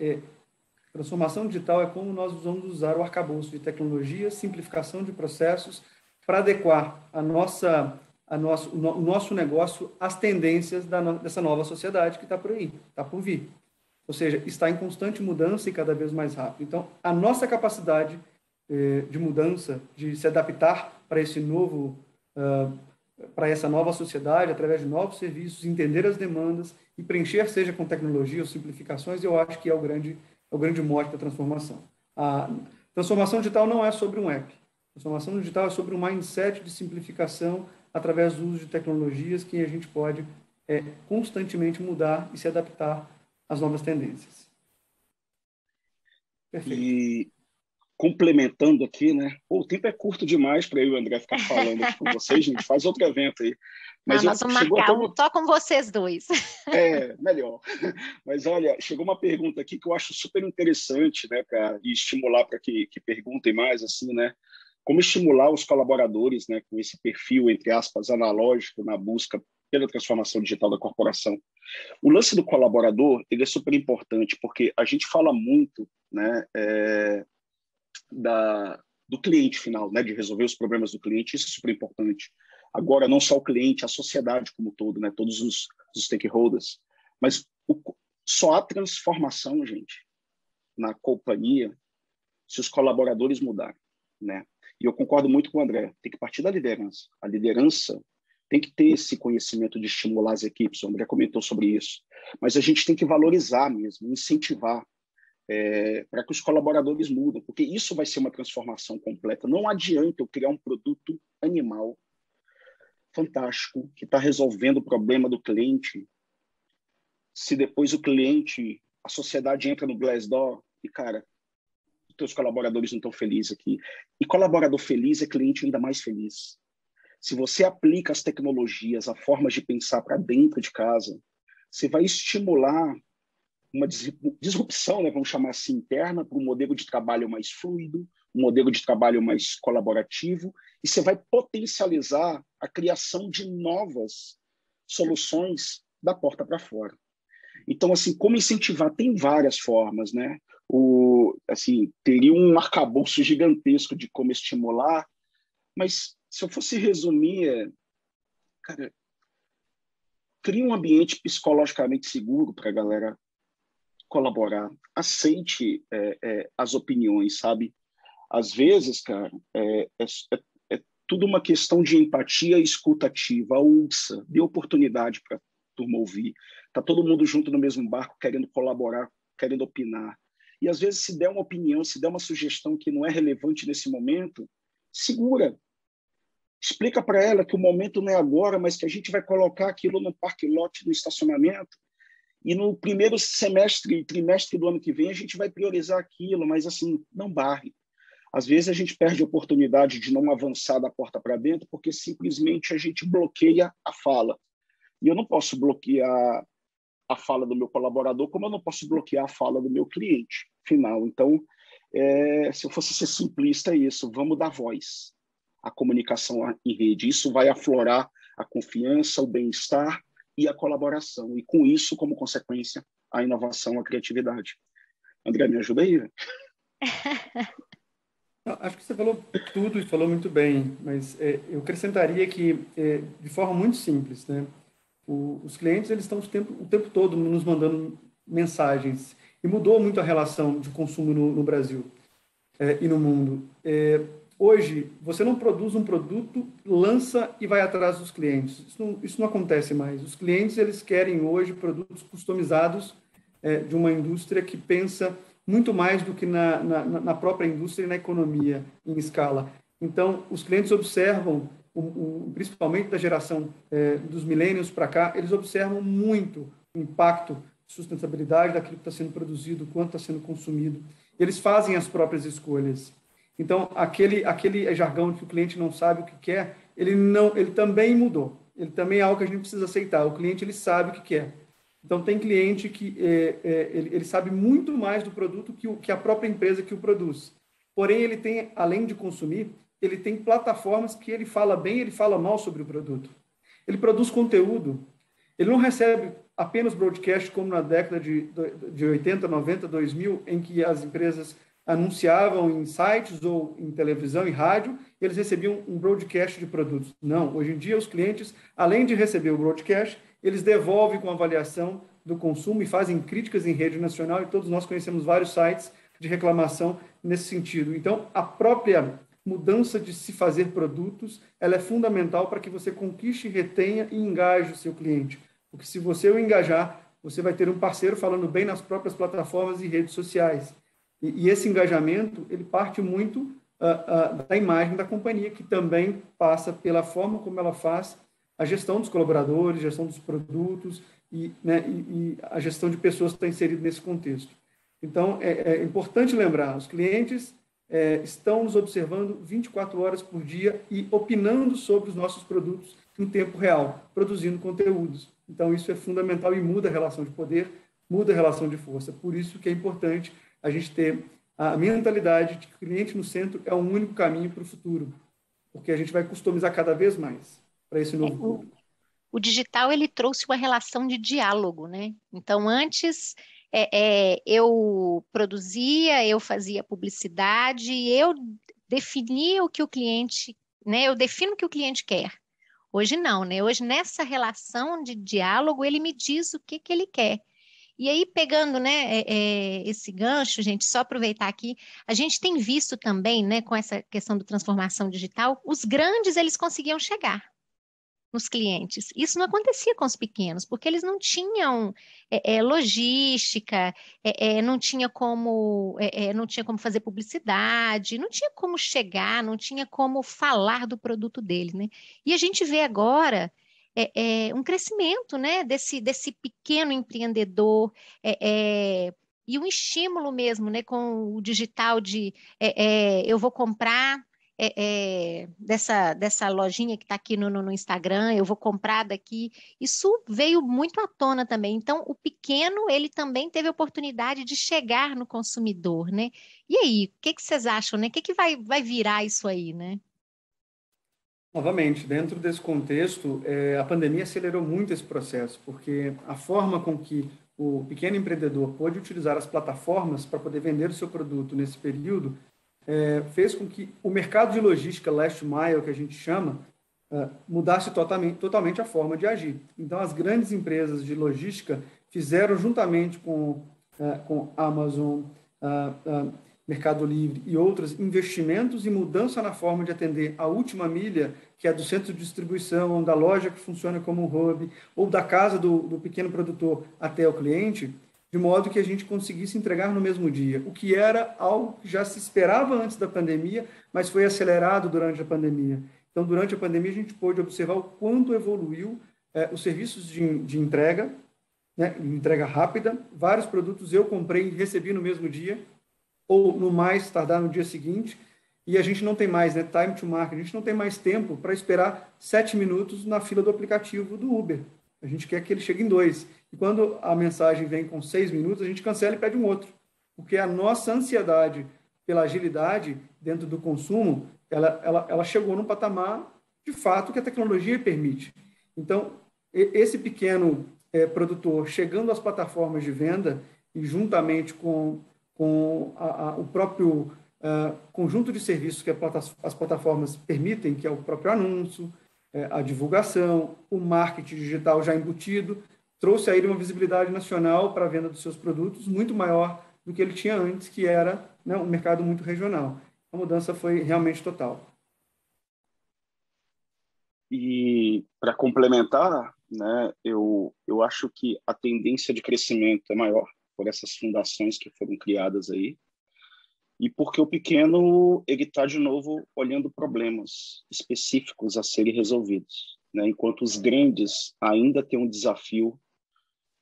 [SPEAKER 2] transformação digital é como nós vamos usar o arcabouço de tecnologias, simplificação de processos para adequar o nosso negócio às tendências dessa nova sociedade que está por aí, está por vir. Ou seja, está em constante mudança e cada vez mais rápido. Então, a nossa capacidade de mudança, de se adaptar para para essa nova sociedade, através de novos serviços, entender as demandas e preencher, seja com tecnologia ou simplificações, eu acho que é o grande mote da transformação. A transformação digital não é sobre um app. A transformação digital é sobre um mindset de simplificação através do uso de tecnologias que a gente pode constantemente mudar e se adaptar às novas tendências.
[SPEAKER 3] Perfeito. E complementando aqui, né? O tempo é curto demais para eu e o André ficar falando aqui com vocês, gente. Faz outro evento aí.
[SPEAKER 1] Mas nós vamos marcar só com vocês dois.
[SPEAKER 3] Melhor. Mas olha, chegou uma pergunta aqui que eu acho super interessante, né? Para estimular para que perguntem mais, assim, né? Como estimular os colaboradores, né? Com esse perfil, entre aspas, analógico na busca pela transformação digital da corporação. O lance do colaborador, ele é super importante, porque a gente fala muito, né? Do cliente final, né, de resolver os problemas do cliente, isso é super importante. Agora, não só o cliente, a sociedade como um todo, né, todos os stakeholders, mas só há transformação, gente, na companhia se os colaboradores mudarem, né? E eu concordo muito com o André, tem que partir da liderança. A liderança tem que ter esse conhecimento de estimular as equipes, o André comentou sobre isso, mas a gente tem que valorizar mesmo, incentivar, para que os colaboradores mudem, porque isso vai ser uma transformação completa. Não adianta eu criar um produto animal fantástico que está resolvendo o problema do cliente, se depois o cliente, a sociedade entra no Glassdoor e, cara, os teus colaboradores não estão felizes aqui. E colaborador feliz é cliente ainda mais feliz. Se você aplica as tecnologias, a formas de pensar para dentro de casa, você vai estimular uma disrupção, né, vamos chamar assim, interna, para um modelo de trabalho mais fluido, um modelo de trabalho mais colaborativo, e você vai potencializar a criação de novas soluções da porta para fora. Então, assim, como incentivar? Tem várias formas, né? Teria um arcabouço gigantesco de como estimular, mas se eu fosse resumir, cara, cria um ambiente psicologicamente seguro para a galera colaborar, aceite as opiniões, sabe? Às vezes, cara, é tudo uma questão de empatia e escuta ativa, ouça, dê oportunidade para a turma ouvir. Tá todo mundo junto no mesmo barco, querendo colaborar, querendo opinar. E às vezes, se der uma opinião, se der uma sugestão que não é relevante nesse momento, segura. Explica para ela que o momento não é agora, mas que a gente vai colocar aquilo no parque-lote, no estacionamento, e no primeiro semestre e trimestre do ano que vem a gente vai priorizar aquilo, mas assim, não barre. Às vezes a gente perde a oportunidade de não avançar da porta para dentro porque simplesmente a gente bloqueia a fala. E eu não posso bloquear a fala do meu colaborador como eu não posso bloquear a fala do meu cliente final. Então, se eu fosse ser simplista, é isso. Vamos dar voz à comunicação em rede. Isso vai aflorar a confiança, o bem-estar e a colaboração. E com isso, como consequência, a inovação, a criatividade. André, me ajuda aí.
[SPEAKER 2] Acho que você falou tudo e falou muito bem, mas eu acrescentaria que, de forma muito simples, né? Os clientes eles estão o tempo todo nos mandando mensagens e mudou muito a relação de consumo no Brasil e no mundo. Hoje, você não produz um produto, lança e vai atrás dos clientes. Isso não acontece mais. Os clientes eles querem hoje produtos customizados de uma indústria que pensa muito mais do que na própria indústria e na economia em escala. Então, os clientes observam, principalmente da geração dos millennials para cá, eles observam muito o impacto de sustentabilidade daquilo que está sendo produzido, quanto está sendo consumido. Eles fazem as próprias escolhas. Então, aquele jargão que o cliente não sabe o que quer, ele também mudou. Ele também é algo que a gente precisa aceitar. O cliente ele sabe o que quer. Então, tem cliente que ele sabe muito mais do produto que a própria empresa que o produz. Porém, ele tem, além de consumir, ele tem plataformas que ele fala bem, ele fala mal sobre o produto. Ele produz conteúdo. Ele não recebe apenas broadcast como na década de 80, 90, 2000, em que as empresas anunciavam em sites ou em televisão e rádio, e eles recebiam um broadcast de produtos. Não, hoje em dia os clientes, além de receber o broadcast, eles devolvem com avaliação do consumo e fazem críticas em rede nacional, e todos nós conhecemos vários sites de reclamação nesse sentido. Então, a própria mudança de se fazer produtos, ela é fundamental para que você conquiste, retenha e engaje o seu cliente. Porque se você o engajar, você vai ter um parceiro falando bem nas próprias plataformas e redes sociais. E esse engajamento, ele parte muito da imagem da companhia, que também passa pela forma como ela faz a gestão dos colaboradores, gestão dos produtos e a gestão de pessoas que estão inseridas nesse contexto. Então, é importante lembrar, os clientes estão nos observando 24 horas por dia e opinando sobre os nossos produtos em tempo real, produzindo conteúdos. Então, isso é fundamental e muda a relação de poder, muda a relação de força. Por isso que é importante a gente ter a mentalidade de que o cliente no centro é o único caminho para o futuro, porque a gente vai customizar cada vez mais para esse novo público.
[SPEAKER 1] O digital, ele trouxe uma relação de diálogo, né? Então, antes eu produzia, eu fazia publicidade, eu definia o que o cliente, né? Eu defino o que o cliente quer. Hoje não, né? Hoje, nessa relação de diálogo, ele me diz o que ele quer. E aí, pegando, né, esse gancho, gente, só aproveitar aqui, a gente tem visto também, né, com essa questão da transformação digital, os grandes, eles conseguiam chegar nos clientes. Isso não acontecia com os pequenos, porque eles não tinham logística, não tinha como fazer publicidade, não tinha como chegar, não tinha como falar do produto deles, né? E a gente vê agora um crescimento, né, desse pequeno empreendedor, e um estímulo mesmo, né, com o digital de eu vou comprar dessa lojinha que está aqui no Instagram, eu vou comprar daqui. Isso veio muito à tona também. Então, o pequeno, ele também teve a oportunidade de chegar no consumidor, né? E aí, o que vocês acham, né? O que vai virar isso aí, né?
[SPEAKER 2] Novamente, dentro desse contexto, a pandemia acelerou muito esse processo, porque a forma com que o pequeno empreendedor pôde utilizar as plataformas para poder vender o seu produto nesse período fez com que o mercado de logística last mile, que a gente chama, mudasse totalmente a forma de agir. Então, as grandes empresas de logística fizeram, juntamente com Amazon, Mercado Livre e outros, investimentos e mudança na forma de atender a última milha, que é do centro de distribuição, da loja que funciona como um hub, ou da casa do pequeno produtor até o cliente, de modo que a gente conseguisse entregar no mesmo dia, o que era algo que já se esperava antes da pandemia, mas foi acelerado durante a pandemia. Então, durante a pandemia, a gente pôde observar o quanto evoluiu os serviços de entrega, né, entrega rápida. Vários produtos eu comprei e recebi no mesmo dia, ou no mais tardar no dia seguinte, e a gente não tem mais, né, time to market, a gente não tem mais tempo para esperar 7 minutos na fila do aplicativo do Uber. A gente quer que ele chegue em 2. E quando a mensagem vem com 6 minutos, a gente cancela e pede um outro. Porque a nossa ansiedade pela agilidade dentro do consumo, ela chegou num patamar, de fato, que a tecnologia permite. Então, esse pequeno produtor chegando às plataformas de venda e juntamente com o próprio conjunto de serviços que as plataformas permitem, que é o próprio anúncio, a divulgação, o marketing digital já embutido, trouxe a ele uma visibilidade nacional para a venda dos seus produtos muito maior do que ele tinha antes, que era, né, um mercado muito regional. A mudança foi realmente total.
[SPEAKER 3] E, para complementar, né, eu acho que a tendência de crescimento é maior por essas fundações que foram criadas aí, e porque o pequeno ele está, de novo, olhando problemas específicos a serem resolvidos, né? Enquanto os grandes ainda têm um desafio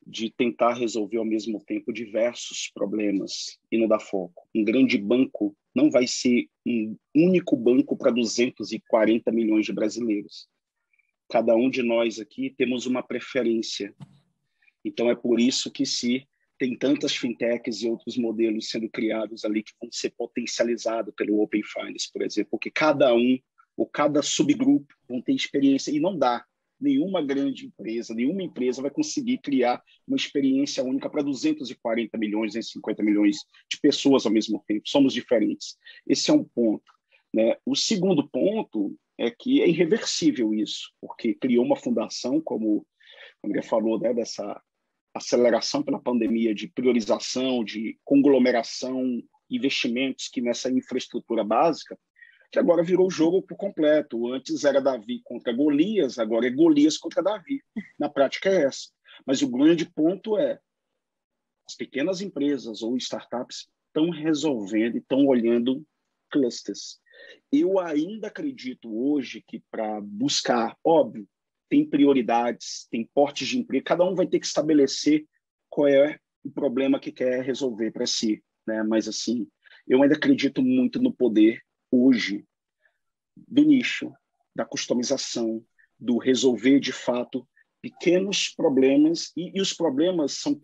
[SPEAKER 3] de tentar resolver ao mesmo tempo diversos problemas e não dar foco. Um grande banco não vai ser um único banco para 240 milhões de brasileiros. Cada um de nós aqui temos uma preferência. Então, é por isso que tem tantas fintechs e outros modelos sendo criados ali que vão ser potencializados pelo Open Finance, por exemplo, porque cada um ou cada subgrupo vão ter experiência, e não dá nenhuma grande empresa, nenhuma empresa vai conseguir criar uma experiência única para 240 milhões, 250 milhões de pessoas ao mesmo tempo. Somos diferentes. Esse é um ponto, né? O segundo ponto é que é irreversível isso, porque criou uma fundação, como o André falou, né, dessa aceleração pela pandemia de priorização, de conglomeração, investimentos que nessa infraestrutura básica, que agora virou o jogo por completo. Antes era Davi contra Golias, agora é Golias contra Davi. Na prática é essa. Mas o grande ponto é as pequenas empresas ou startups estão resolvendo e estão olhando clusters. Eu ainda acredito hoje que para buscar, óbvio, tem prioridades, tem portes de emprego, cada um vai ter que estabelecer qual é o problema que quer resolver para si, né? Mas assim, eu ainda acredito muito no poder hoje do nicho, da customização, do resolver de fato pequenos problemas, e os problemas são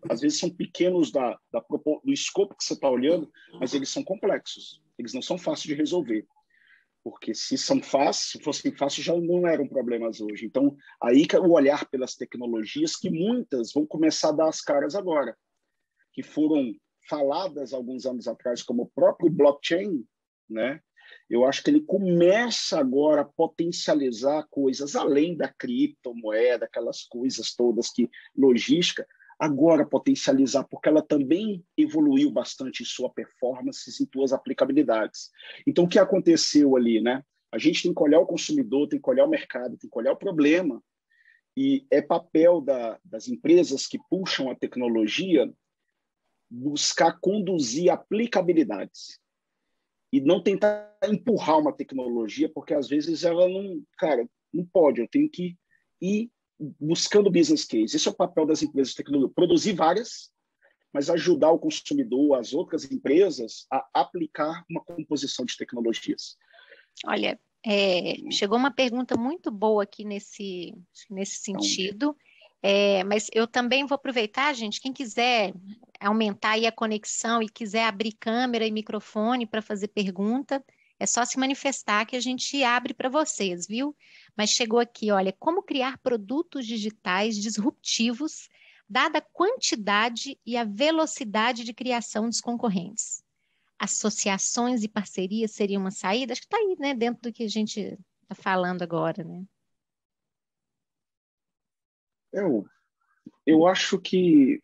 [SPEAKER 3] às vezes são pequenos do escopo que você está olhando, mas eles são complexos, eles não são fáceis de resolver, porque se fossem fáceis já não eram problemas hoje. Então, aí que é o olhar pelas tecnologias, que muitas vão começar a dar as caras agora, que foram faladas alguns anos atrás, como o próprio blockchain, né? Eu acho que ele começa agora a potencializar coisas além da criptomoeda, aquelas coisas todas que logística, agora potencializar, porque ela também evoluiu bastante em sua performance e em suas aplicabilidades. Então, o que aconteceu ali, né? A gente tem que olhar o consumidor, tem que olhar o mercado, tem que olhar o problema, e é papel das empresas que puxam a tecnologia buscar conduzir aplicabilidades e não tentar empurrar uma tecnologia, porque às vezes ela não, cara, não pode, eu tenho que ir buscando business case. Esse é o papel das empresas de tecnologia, produzir várias, mas ajudar o consumidor, as outras empresas, a aplicar uma composição de tecnologias.
[SPEAKER 1] Olha, chegou uma pergunta muito boa aqui nesse sentido, mas eu também vou aproveitar, gente, quem quiser aumentar aí a conexão e quiser abrir câmera e microfone para fazer pergunta, é só se manifestar que a gente abre para vocês, viu? Mas chegou aqui, olha, como criar produtos digitais disruptivos, dada a quantidade e a velocidade de criação dos concorrentes? Associações e parcerias seriam uma saída? Acho que está aí, né, dentro do que a gente está falando agora, né?
[SPEAKER 3] Eu acho que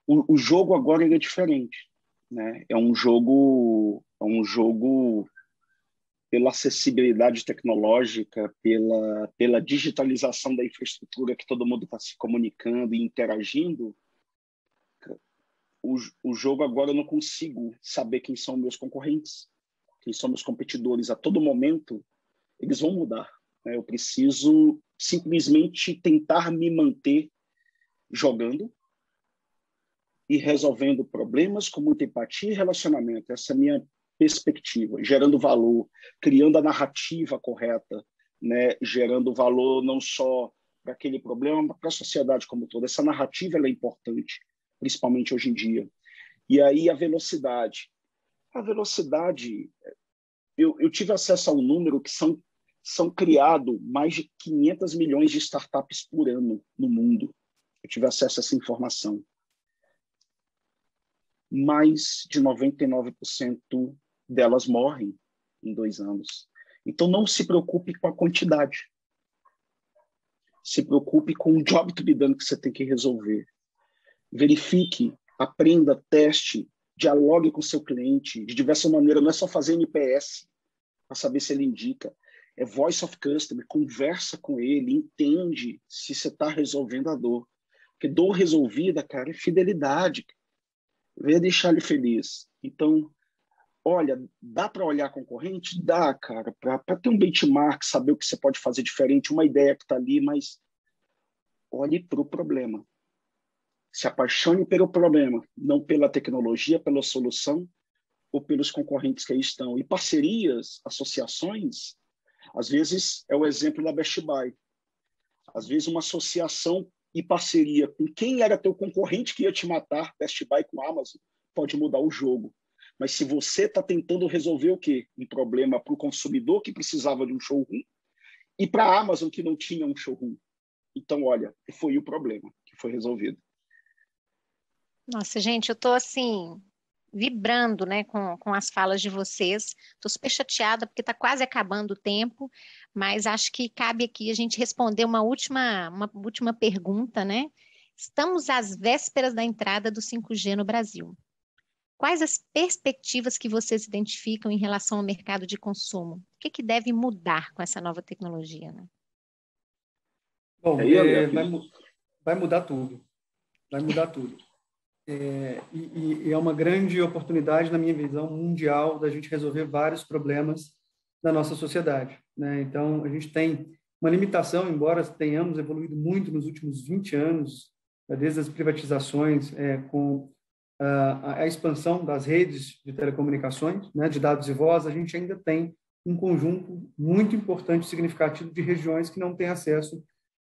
[SPEAKER 3] o jogo agora ele é diferente, né? É um jogo pela acessibilidade tecnológica, pela digitalização da infraestrutura que todo mundo está se comunicando e interagindo. O jogo agora eu não consigo saber quem são meus concorrentes, quem são meus competidores. A todo momento eles vão mudar, né? Eu preciso simplesmente tentar me manter jogando e resolvendo problemas com muita empatia e relacionamento. Essa é a minha perspectiva, gerando valor, criando a narrativa correta, né? Gerando valor não só para aquele problema, mas para a sociedade como toda. Essa narrativa ela é importante, principalmente hoje em dia. E aí a velocidade. A velocidade, eu tive acesso a um número que são criados mais de 500 milhões de startups por ano no mundo. Eu tive acesso a essa informação. Mais de 99% delas morrem em 2 anos. Então, não se preocupe com a quantidade. Se preocupe com o job to be done que você tem que resolver. Verifique, aprenda, teste, dialogue com o seu cliente de diversas maneiras. Não é só fazer NPS para saber se ele indica. É voice of customer, conversa com ele, entende se você está resolvendo a dor. Porque dor resolvida, cara, é fidelidade. Venha deixar ele feliz. Então, olha, dá para olhar concorrente? Dá, cara, para ter um benchmark, saber o que você pode fazer diferente, uma ideia que está ali, mas olhe para o problema. Se apaixone pelo problema, não pela tecnologia, pela solução ou pelos concorrentes que aí estão. E parcerias, associações, às vezes é o exemplo da Best Buy. Às vezes uma associação e parceria com quem era teu concorrente que ia te matar, Best Buy com a Amazon, pode mudar o jogo. Mas se você está tentando resolver o quê? Um problema para o consumidor que precisava de um showroom e para a Amazon que não tinha um showroom. Então, olha, foi o problema que foi resolvido.
[SPEAKER 1] Nossa, gente, eu tô assim, vibrando, né, com as falas de vocês. Tô super chateada porque tá quase acabando o tempo, mas acho que cabe aqui a gente responder uma última pergunta, né? Estamos às vésperas da entrada do 5G no Brasil. Quais as perspectivas que vocês identificam em relação ao mercado de consumo? O que deve mudar com essa nova tecnologia, né?
[SPEAKER 2] Bom,
[SPEAKER 3] Aí, André,
[SPEAKER 2] vai mudar tudo. Vai mudar tudo. E é uma grande oportunidade, na minha visão, mundial, da gente resolver vários problemas da nossa sociedade, né? Então, a gente tem uma limitação, embora tenhamos evoluído muito nos últimos 20 anos, desde as privatizações, com a expansão das redes de telecomunicações, né, de dados e voz, a gente ainda tem um conjunto muito importante e significativo de regiões que não têm acesso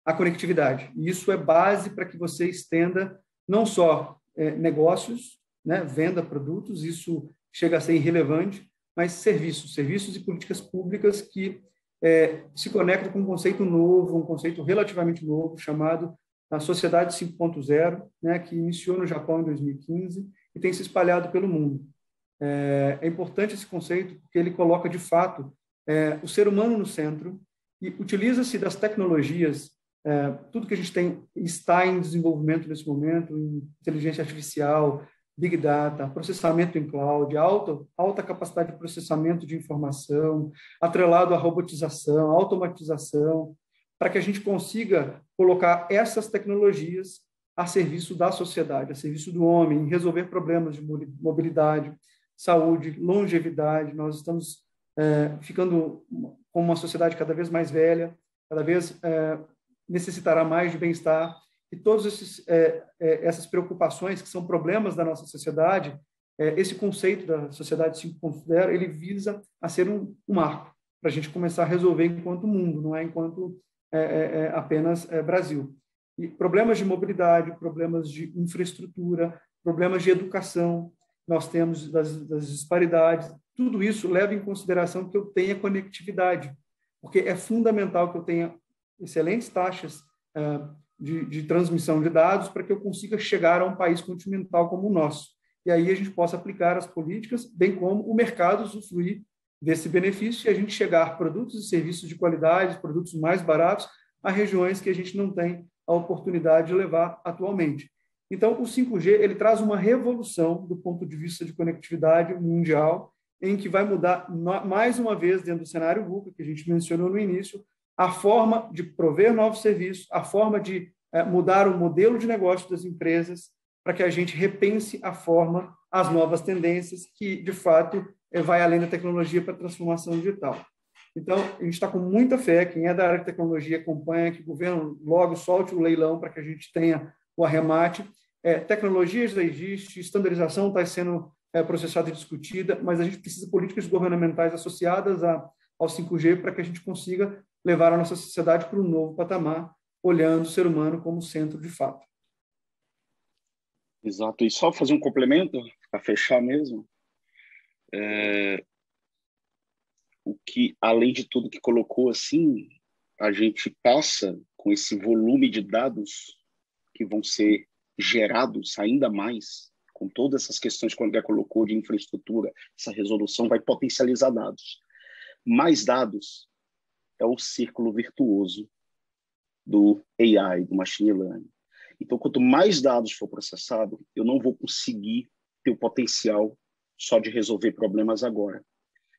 [SPEAKER 2] à conectividade. E isso é base para que você estenda não só negócios, né, venda produtos, isso chega a ser irrelevante, mas serviços e políticas públicas que se conectam com um conceito novo, um conceito relativamente novo, chamado a Sociedade 5.0, né, que iniciou no Japão em 2015 e tem se espalhado pelo mundo. É importante esse conceito porque ele coloca, de fato, o ser humano no centro e utiliza-se das tecnologias. Tudo que a gente tem está em desenvolvimento nesse momento, em inteligência artificial, Big Data, processamento em cloud, alta capacidade de processamento de informação, atrelado à robotização, automatização, para que a gente consiga colocar essas tecnologias a serviço da sociedade, a serviço do homem, resolver problemas de mobilidade, saúde, longevidade. Nós estamos ficando com uma sociedade cada vez mais velha, cada vez necessitará mais de bem-estar, e todas essas preocupações que são problemas da nossa sociedade, esse conceito da Sociedade 5.0, ele visa a ser um marco para a gente começar a resolver enquanto mundo, não é enquanto apenas Brasil. E problemas de mobilidade, problemas de infraestrutura, problemas de educação, nós temos das disparidades, tudo isso leva em consideração que eu tenha conectividade, porque é fundamental que eu tenha excelentes taxas de transmissão de dados para que eu consiga chegar a um país continental como o nosso. E aí a gente possa aplicar as políticas, bem como o mercado usufruir desse benefício e a gente chegar a produtos e serviços de qualidade, produtos mais baratos, a regiões que a gente não tem a oportunidade de levar atualmente. Então, o 5G ele traz uma revolução do ponto de vista de conectividade mundial, em que vai mudar, mais uma vez, dentro do cenário VUCA, que a gente mencionou no início, a forma de prover novos serviços, a forma de mudar o modelo de negócio das empresas, para que a gente repense a forma, as novas tendências, que, de fato, vai além da tecnologia para a transformação digital. Então, a gente está com muita fé, quem é da área de tecnologia acompanha, que o governo logo solte o leilão para que a gente tenha o arremate. Tecnologia já existe, estandarização está sendo processada e discutida, mas a gente precisa de políticas governamentais associadas ao 5G para que a gente consiga levar a nossa sociedade para um novo patamar, olhando o ser humano como centro de fato.
[SPEAKER 3] Exato. E só fazer um complemento, para fechar mesmo, o que, além de tudo que colocou assim, a gente passa com esse volume de dados que vão ser gerados ainda mais, com todas essas questões que o André colocou de infraestrutura, essa resolução vai potencializar dados. Mais dados é o círculo virtuoso do AI, do machine learning. Então, quanto mais dados for processado, eu não vou conseguir ter o potencial só de resolver problemas agora.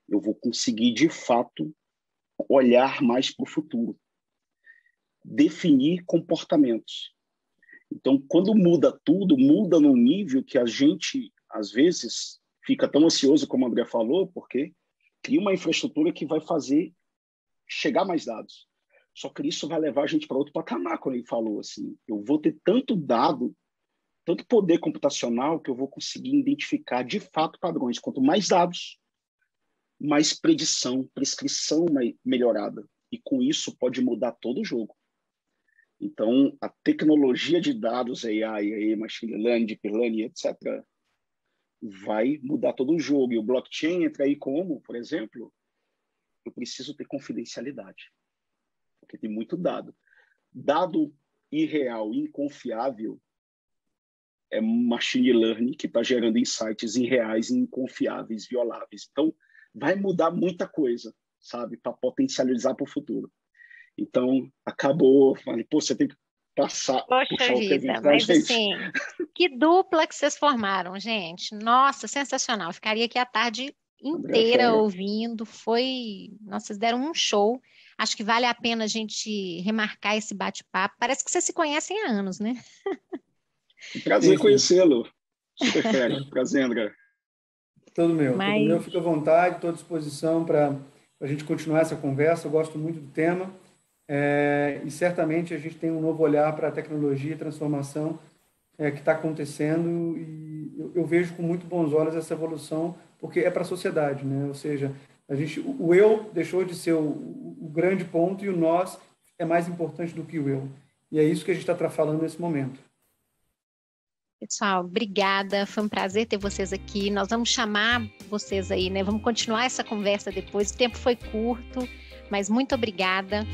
[SPEAKER 3] Eu vou conseguir, de fato, olhar mais para o futuro, definir comportamentos. Então, quando muda tudo, muda num nível que a gente, às vezes, fica tão ansioso, como o André falou, porque cria uma infraestrutura que vai fazer chegar mais dados. Só que isso vai levar a gente para outro patamar, quando ele falou assim, eu vou ter tanto dado, tanto poder computacional, que eu vou conseguir identificar, de fato, padrões. Quanto mais dados, mais predição, prescrição melhorada. E com isso pode mudar todo o jogo. Então, a tecnologia de dados, AI, machine learning, deep learning, etc., vai mudar todo o jogo. E o blockchain entra aí como, por exemplo, eu preciso ter confidencialidade, porque tem muito dado. Dado irreal, inconfiável, é machine learning que está gerando insights irreais, inconfiáveis, violáveis. Então, vai mudar muita coisa, sabe, para potencializar para o futuro. Então, acabou, falei, pô, você tem que puxar o
[SPEAKER 1] vida, mas
[SPEAKER 3] gente.
[SPEAKER 1] Assim, que dupla que vocês formaram, gente. Nossa, sensacional. Ficaria aqui a tarde inteira ouvindo. Nossa, vocês deram um show. Acho que vale a pena a gente remarcar esse bate-papo. Parece que vocês se conhecem há anos, né?
[SPEAKER 3] Prazer conhecê-lo. Super fera. Prazer, André.
[SPEAKER 2] Todo meu. Fica à vontade, estou à disposição para a gente continuar essa conversa. Eu gosto muito do tema. E certamente a gente tem um novo olhar para a tecnologia e transformação que está acontecendo, e eu vejo com muito bons olhos essa evolução, porque é para a sociedade, né? Ou seja, o eu deixou de ser o grande ponto, e o nós é mais importante do que o eu. E é isso que a gente está falando nesse momento.
[SPEAKER 1] Pessoal, obrigada, foi um prazer ter vocês aqui. Nós vamos chamar vocês aí, né? Vamos continuar essa conversa depois. O tempo foi curto, mas muito obrigada.